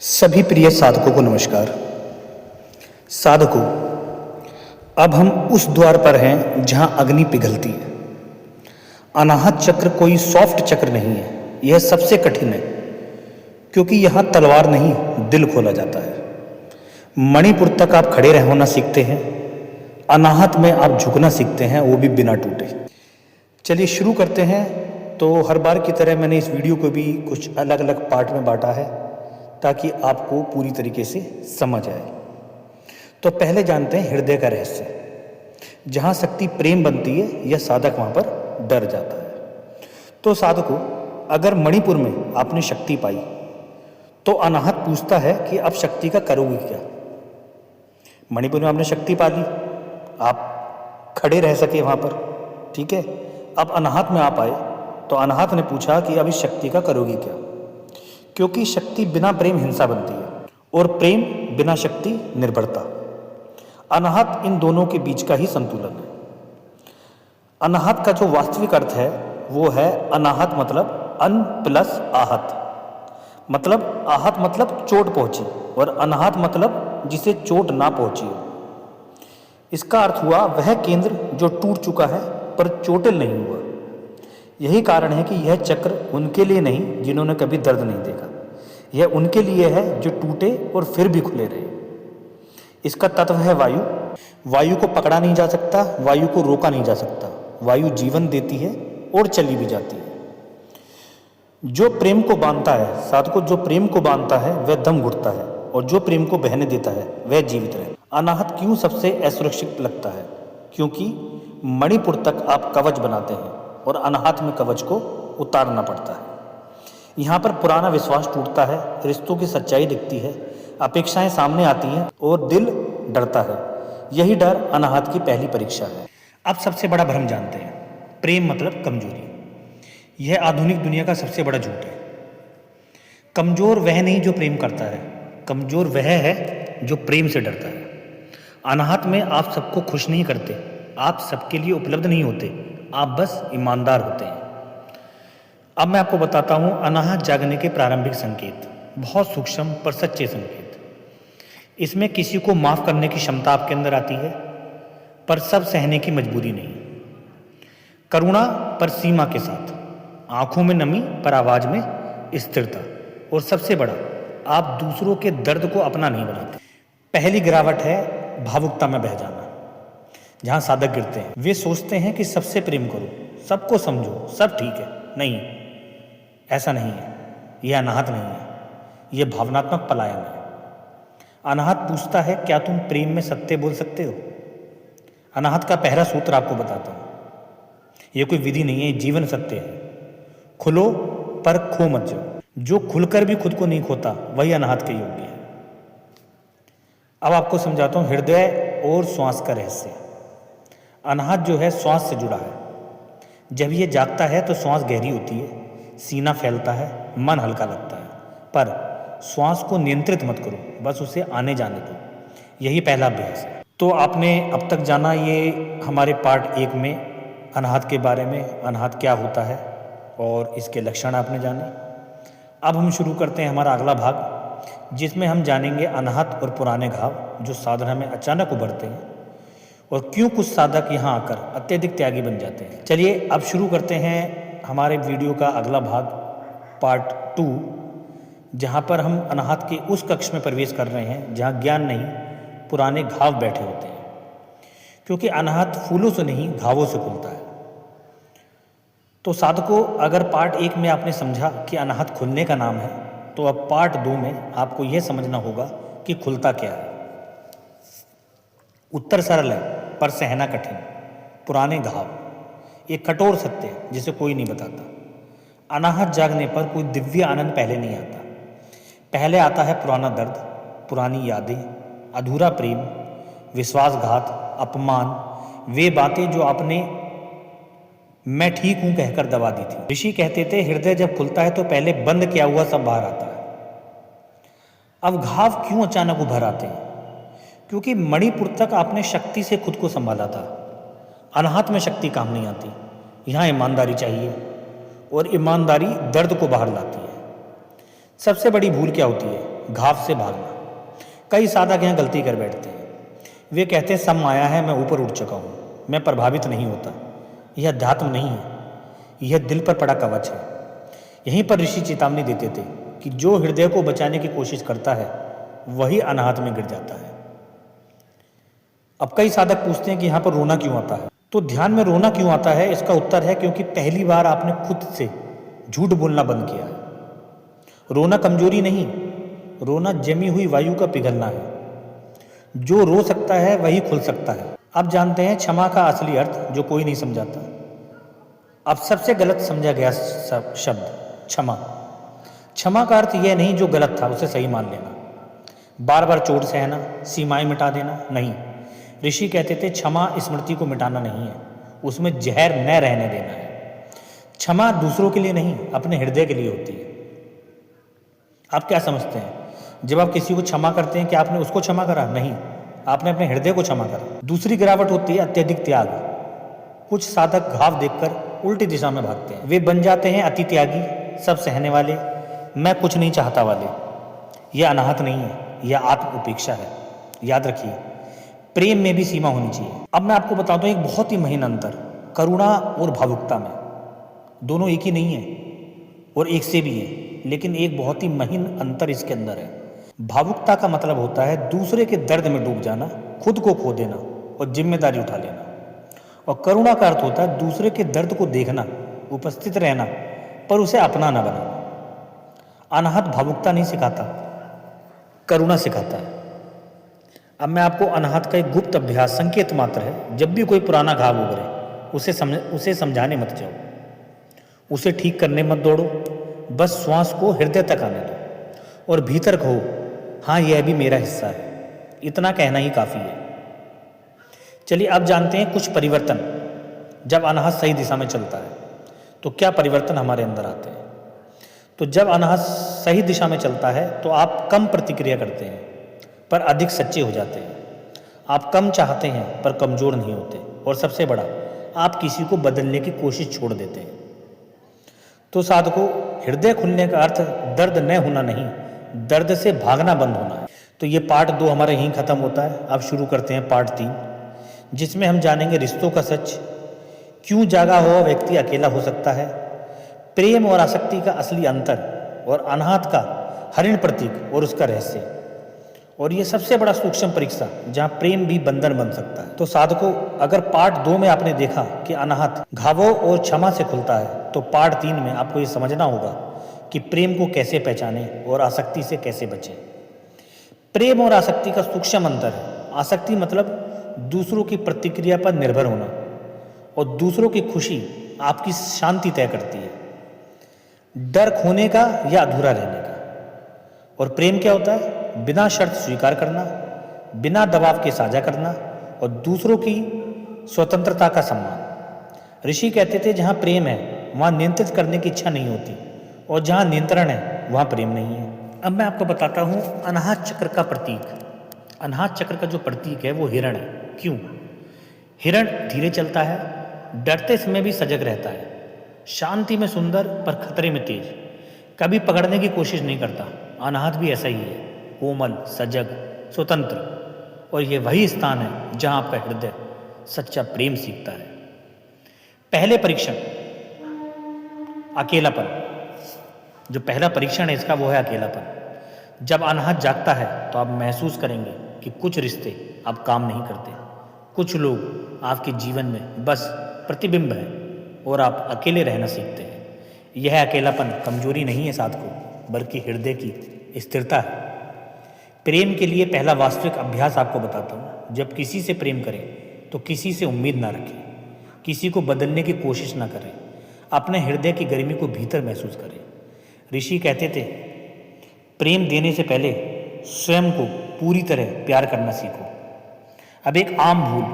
सभी प्रिय साधकों को नमस्कार। साधकों, अब हम उस द्वार पर हैं जहां अग्नि पिघलती है। अनाहत चक्र कोई सॉफ्ट चक्र नहीं है, यह सबसे कठिन है क्योंकि यहां तलवार नहीं दिल खोला जाता है। मणिपुर तक आप खड़े रहना सीखते हैं, अनाहत में आप झुकना सीखते हैं, वो भी बिना टूटे। चलिए शुरू करते हैं। तो हर बार की तरह मैंने इस वीडियो को भी कुछ अलग अलग पार्ट में बांटा है ताकि आपको पूरी तरीके से समझ आए। तो पहले जानते हैं हृदय का रहस्य। जहाँ शक्ति प्रेम बनती है यह साधक वहाँ पर डर जाता है। तो साधकों, अगर मणिपुर में आपने शक्ति पाई तो अनाहत पूछता है कि अब शक्ति का करोगे क्या। मणिपुर में आपने शक्ति पा ली, आप खड़े रह सके वहाँ पर, ठीक है। अब अनाहत में आप आए तो अनाहत ने पूछा कि अब इस शक्ति का करोगे क्या, क्योंकि शक्ति बिना प्रेम हिंसा बनती है और प्रेम बिना शक्ति निर्भरता। अनाहत इन दोनों के बीच का ही संतुलन है। अनाहत का जो वास्तविक अर्थ है वो है अनाहत मतलब अन प्लस आहत, मतलब आहत मतलब चोट पहुंची और अनाहत मतलब जिसे चोट ना पहुंची हो। इसका अर्थ हुआ वह केंद्र जो टूट चुका है पर चोटिल नहीं हुआ। यही कारण है कि यह चक्र उनके लिए नहीं जिन्होंने कभी दर्द नहीं देखा, यह उनके लिए है जो टूटे और फिर भी खुले रहे। इसका तत्व है वायु। वायु को पकड़ा नहीं जा सकता, वायु को रोका नहीं जा सकता। वायु जीवन देती है और चली भी जाती है। जो प्रेम को बांधता है, साधकों, जो प्रेम को बांधता है वह दम घुटता है और जो प्रेम को बहने देता है वह जीवित रहे। अनाहत क्यों सबसे असुरक्षित लगता है? क्योंकि मणिपुर तक आप कवच बनाते हैं और अनाहत में कवच को उतारना पड़ता है। यहाँ पर पुराना विश्वास टूटता है, रिश्तों की सच्चाई दिखती है, अपेक्षाएं सामने आती हैं और दिल डरता है। यही डर अनाहत की पहली परीक्षा है। अब सबसे बड़ा भ्रम जानते हैं, प्रेम मतलब कमजोरी। यह आधुनिक दुनिया का सबसे बड़ा झूठ है। कमजोर वह नहीं जो प्रेम करता है, कमजोर वह है जो प्रेम से डरता है। अनाहत में आप सबको खुश नहीं करते, आप सबके लिए उपलब्ध नहीं होते, आप बस ईमानदार होते हैं। अब मैं आपको बताता हूँ अनाहत जागने के प्रारंभिक संकेत, बहुत सूक्ष्म पर सच्चे संकेत। इसमें किसी को माफ करने की क्षमता आपके अंदर आती है, पर सब सहने की मजबूरी नहीं। करुणा पर सीमा के साथ, आंखों में नमी पर आवाज में स्थिरता, और सबसे बड़ा, आप दूसरों के दर्द को अपना नहीं बनाते। पहली गिरावट है भावुकता में बह जाना। जहाँ साधक गिरते हैं वे सोचते हैं कि सबसे प्रेम करो, सबको समझो, सब ठीक है। नहीं, ऐसा नहीं है। यह अनाहत नहीं है, यह भावनात्मक पलायन है। अनाहत पूछता है क्या तुम प्रेम में सत्य बोल सकते हो? अनाहत का पहला सूत्र आपको बताता हूँ, यह कोई विधि नहीं है, जीवन सत्य है। खुलो पर खो मत जाओ। जो खुलकर भी खुद को नहीं खोता वही अनाहत के योग्य है। अब आपको समझाता हूँ हृदय और श्वास का रहस्य। अनाहत जो है श्वास से जुड़ा है। जब ये जागता है तो श्वास गहरी होती है, सीना फैलता है, मन हल्का लगता है, पर श्वास को नियंत्रित मत करो, बस उसे आने जाने दो। यही पहला अभ्यास है। तो आपने अब तक जाना ये हमारे पार्ट 1 में अनाहत के बारे में, अनाहत क्या होता है और इसके लक्षण आपने जाने। अब हम शुरू करते हैं हमारा अगला भाग, जिसमें हम जानेंगे अनाहत और पुराने घाव जो साधना में अचानक उभरते हैं और क्यों कुछ साधक यहाँ आकर अत्यधिक त्यागी बन जाते हैं। चलिए अब शुरू करते हैं हमारे वीडियो का अगला भाग, पार्ट 2, जहाँ पर हम अनाहत के उस कक्ष में प्रवेश कर रहे हैं जहाँ ज्ञान नहीं, पुराने घाव बैठे होते हैं। क्योंकि अनाहत फूलों से नहीं घावों से खुलता है। तो साधकों, अगर पार्ट 1 में आपने समझा कि अनाहत खुलने का नाम है, तो अब पार्ट 2 में आपको यह समझना होगा कि खुलता क्या है। उत्तर सरल है पर सहना कठिन। पुराने घाव एक कठोर सत्य है जिसे कोई नहीं बताता। अनाहत जागने पर कोई दिव्य आनंद पहले नहीं आता। पहले आता है पुराना दर्द, पुरानी यादें, अधूरा प्रेम, विश्वासघात, अपमान, वे बातें जो आपने मैं ठीक हूं कहकर दबा दी थी। ऋषि कहते थे हृदय जब खुलता है तो पहले बंद किया हुआ सब बाहर आता है। अब घाव क्यों अचानक उभर आते हैं? क्योंकि मणिपुर तक आपने शक्ति से खुद को संभाला था। अनाहत में शक्ति काम नहीं आती, यहाँ ईमानदारी चाहिए और ईमानदारी दर्द को बाहर लाती है। सबसे बड़ी भूल क्या होती है? घाव से भागना। कई साधक यहाँ गलती कर बैठते हैं। वे कहते हैं सब माया है, मैं ऊपर उठ चुका हूँ, मैं प्रभावित नहीं होता। यह अध्यात्म नहीं है, यह दिल पर पड़ा कवच है। यहीं पर ऋषि चेतावनी देते थे कि जो हृदय को बचाने की कोशिश करता है वही अनाहत में गिर जाता है। अब कई साधक पूछते हैं कि यहाँ पर रोना क्यों आता है। तो ध्यान में रोना क्यों आता है, इसका उत्तर है क्योंकि पहली बार आपने खुद से झूठ बोलना बंद किया है। रोना कमजोरी नहीं, रोना जमी हुई वायु का पिघलना है। जो रो सकता है वही खुल सकता है। अब जानते हैं क्षमा का असली अर्थ, जो कोई नहीं समझाता। अब सबसे गलत समझा गया शब्द क्षमा। क्षमा का अर्थ यह नहीं जो गलत था उसे सही मान लेना, बार बार चोट सहना, सीमाएं मिटा देना नहीं। ऋषि कहते थे क्षमा स्मृति को मिटाना नहीं है, उसमें जहर न रहने देना है। क्षमा दूसरों के लिए नहीं, अपने हृदय के लिए होती है। आप क्या समझते हैं, जब आप किसी को क्षमा करते हैं कि आपने उसको क्षमा करा? नहीं, आपने अपने हृदय को क्षमा करा। दूसरी गिरावट होती है अत्यधिक त्याग। कुछ साधक घाव देखकर उल्टी दिशा में भागते हैं। वे बन जाते हैं अति त्यागी, सब सहने वाले, मैं कुछ नहीं चाहता वाले। यह अनाहत नहीं है, यह आत्म उपेक्षा है। याद रखिए, प्रेम में भी सीमा होनी चाहिए। अब मैं आपको बताता हूँ एक बहुत ही महीन अंतर करुणा और भावुकता में। दोनों एक ही नहीं है और एक से भी है, लेकिन एक बहुत ही महीन अंतर इसके अंदर है। भावुकता का मतलब होता है दूसरे के दर्द में डूब जाना, खुद को खो देना और जिम्मेदारी उठा लेना। और करुणा का अर्थ होता है दूसरे के दर्द को देखना, उपस्थित रहना, पर उसे अपना ना बनाना। अनाहत भावुकता नहीं सिखाता, करुणा सिखाता है। अब मैं आपको अनाहत का एक गुप्त अभ्यास, संकेत मात्र है। जब भी कोई पुराना घाव उभरे उसे समझाने मत जाओ, उसे ठीक करने मत दौड़ो। बस श्वास को हृदय तक आने दो और भीतर कहो, हाँ यह भी मेरा हिस्सा है। इतना कहना ही काफ़ी है। चलिए अब जानते हैं कुछ परिवर्तन। जब अनाहत सही दिशा में चलता है तो क्या परिवर्तन हमारे अंदर आते हैं। तो जब अनाहत सही दिशा में चलता है तो आप कम प्रतिक्रिया करते हैं पर अधिक सच्चे हो जाते हैं। आप कम चाहते हैं पर कमज़ोर नहीं होते। और सबसे बड़ा, आप किसी को बदलने की कोशिश छोड़ देते हैं। तो साधकों, हृदय खुलने का अर्थ दर्द न होना नहीं, दर्द से भागना बंद होना है। तो ये पार्ट 2 हमारा यहीं ख़त्म होता है। अब शुरू करते हैं पार्ट 3, जिसमें हम जानेंगे रिश्तों का सच, क्यों जागा हुआ व्यक्ति अकेला हो सकता है, प्रेम और आसक्ति का असली अंतर, और अनाहत का हरिण प्रतीक और उसका रहस्य, और ये सबसे बड़ा सूक्ष्म परीक्षा जहाँ प्रेम भी बंधन बन सकता है। तो साधकों, अगर पार्ट 2 में आपने देखा कि अनाहत घावों और क्षमा से खुलता है, तो पार्ट 3 में आपको ये समझना होगा कि प्रेम को कैसे पहचाने और आसक्ति से कैसे बचें। प्रेम और आसक्ति का सूक्ष्म अंतर है। आसक्ति मतलब दूसरों की प्रतिक्रिया पर निर्भर होना, और दूसरों की खुशी आपकी शांति तय करती है, डर खोने का या अधूरा रहने का। और प्रेम क्या होता है? बिना शर्त स्वीकार करना, बिना दबाव के साझा करना और दूसरों की स्वतंत्रता का सम्मान। ऋषि कहते थे जहाँ प्रेम है वहाँ नियंत्रित करने की इच्छा नहीं होती, और जहाँ नियंत्रण है वहाँ प्रेम नहीं है। अब मैं आपको बताता हूँ अनाहत चक्र का प्रतीक। अनाहत चक्र का जो प्रतीक है वो हिरण है। क्यों? हिरण धीरे चलता है, डरते समय भी सजग रहता है, शांति में सुंदर पर खतरे में तेज, कभी पकड़ने की कोशिश नहीं करता। अनाहत भी ऐसा ही है, कोमल, सजग, स्वतंत्र। और ये वही स्थान है जहाँ आपका हृदय सच्चा प्रेम सीखता है। पहले परीक्षण, अकेलापन। जो पहला परीक्षण है इसका वो है अकेलापन। जब अनाहत जागता है तो आप महसूस करेंगे कि कुछ रिश्ते अब काम नहीं करते, कुछ लोग आपके जीवन में बस प्रतिबिंब हैं और आप अकेले रहना सीखते हैं। यह अकेलापन कमजोरी नहीं है साधकों, बल्कि हृदय की स्थिरता है। प्रेम के लिए पहला वास्तविक अभ्यास आपको बताता हूँ। जब किसी से प्रेम करें तो किसी से उम्मीद ना रखें, किसी को बदलने की कोशिश ना करें, अपने हृदय की गर्मी को भीतर महसूस करें। ऋषि कहते थे प्रेम देने से पहले स्वयं को पूरी तरह प्यार करना सीखो। अब एक आम भूल,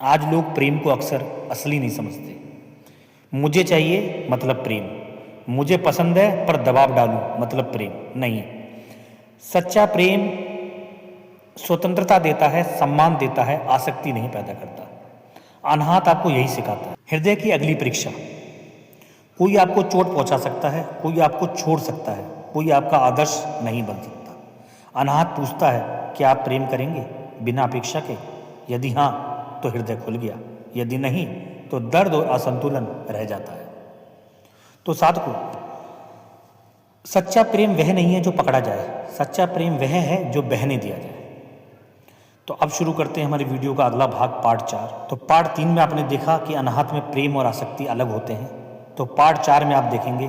आज लोग प्रेम को अक्सर असली नहीं समझते। मुझे चाहिए मतलब प्रेम, मुझे पसंद है पर दबाव डालूं मतलब प्रेम नहीं। सच्चा प्रेम स्वतंत्रता देता है, सम्मान देता है, आसक्ति नहीं पैदा करता। अनाहत आपको यही सिखाता है। हृदय की अगली परीक्षा, कोई आपको चोट पहुंचा सकता है, कोई आपको छोड़ सकता है, कोई आपका आदर्श नहीं बन सकता। अनाहत पूछता है, क्या आप प्रेम करेंगे बिना अपेक्षा के? यदि हाँ तो हृदय खुल गया, यदि नहीं तो दर्द और असंतुलन रह जाता है। तो साधकों, सच्चा प्रेम वह नहीं है जो पकड़ा जाए, सच्चा प्रेम वह है जो बहने दिया जाए। तो अब शुरू करते हैं हमारी वीडियो का अगला भाग, पार्ट 4। तो पार्ट 3 में आपने देखा कि अनाहत में प्रेम और आसक्ति अलग होते हैं। तो पार्ट 4 में आप देखेंगे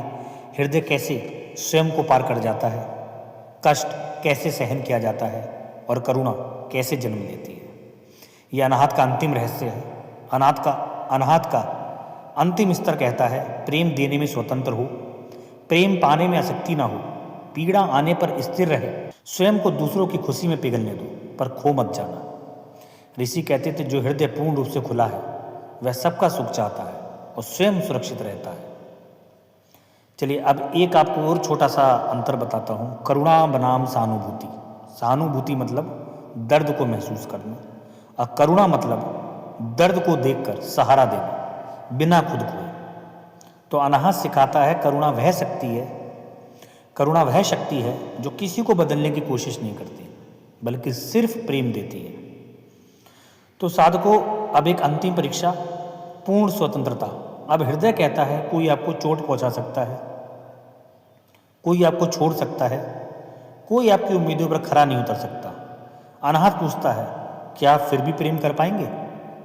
हृदय कैसे स्वयं को पार कर जाता है, कष्ट कैसे सहन किया जाता है और करुणा कैसे जन्म लेती है। यह अनाहत का अंतिम रहस्य है। अनाहत का अंतिम स्तर कहता है, प्रेम देने में स्वतंत्र हो, प्रेम पाने में आसक्ति ना हो, पीड़ा आने पर स्थिर रहे, स्वयं को दूसरों की खुशी में पिघलने दो पर खो मत जाना। ऋषि कहते थे, जो हृदय पूर्ण रूप से खुला है वह सबका सुख चाहता है और स्वयं सुरक्षित रहता है। चलिए अब एक आपको और छोटा सा अंतर बताता हूँ। करुणा बनाम सहानुभूति। सहानुभूति मतलब दर्द को महसूस करना और करुणा मतलब दर्द को देखकर सहारा देना बिना खुद खोए। तो अनाहत सिखाता है, करुणा वह शक्ति है जो किसी को बदलने की कोशिश नहीं करती बल्कि सिर्फ प्रेम देती है। तो साधकों, अब एक अंतिम परीक्षा, पूर्ण स्वतंत्रता। अब हृदय कहता है, कोई आपको चोट पहुंचा सकता है, कोई आपको छोड़ सकता है, कोई आपकी उम्मीदों पर खरा नहीं उतर सकता। अनाहत पूछता है, क्या आप फिर भी प्रेम कर पाएंगे?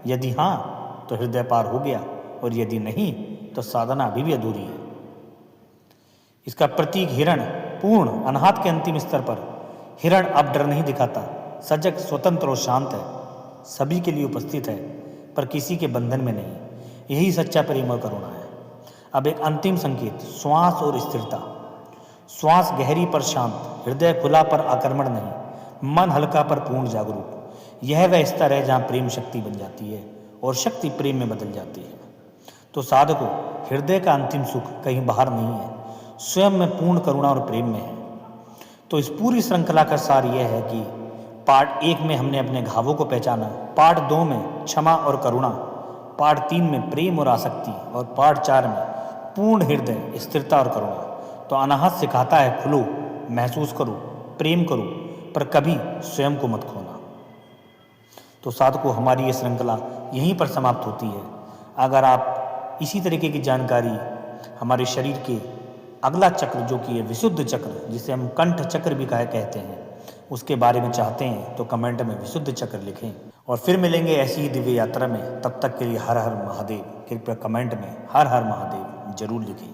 यदि हाँ तो हृदय पार हो गया और यदि नहीं तो साधना अभी भी अधूरी है। इसका प्रतीक हिरण। पूर्ण अनाहत के अंतिम स्तर पर हिरण अब डर नहीं दिखाता, सजग, स्वतंत्र और शांत है, सभी के लिए उपस्थित है पर किसी के बंधन में नहीं। यही सच्चा प्रेम और करुणा है। अब एक अंतिम संकेत, श्वास और स्थिरता। श्वास गहरी पर शांत, हृदय खुला पर आक्रमण नहीं, मन हल्का पर पूर्ण जागरूक। यह वह स्तर है जहाँ प्रेम शक्ति बन जाती है और शक्ति प्रेम में बदल जाती है। तो साधकों, हृदय का अंतिम सुख कहीं बाहर नहीं है, स्वयं में पूर्ण करुणा और प्रेम में है। तो इस पूरी श्रृंखला का सार यह है कि पार्ट 1 में हमने अपने घावों को पहचाना, पार्ट 2 में क्षमा और करुणा, पार्ट 3 में प्रेम और आसक्ति और पार्ट 4 में पूर्ण हृदय, स्थिरता और करुणा। तो अनाहत सिखाता है, खुलो, महसूस करो, प्रेम करो पर कभी स्वयं को मत खोना। तो साधकों, हमारी ये श्रृंखला यहीं पर समाप्त होती है। अगर आप इसी तरीके की जानकारी हमारे शरीर के अगला चक्र जो कि है विशुद्ध चक्र, जिसे हम कंठ चक्र भी कहते हैं, उसके बारे में चाहते हैं तो कमेंट में विशुद्ध चक्र लिखें। और फिर मिलेंगे ऐसी ही दिव्य यात्रा में। तब तक के लिए हर हर महादेव। कृपया कमेंट में हर हर महादेव जरूर लिखें।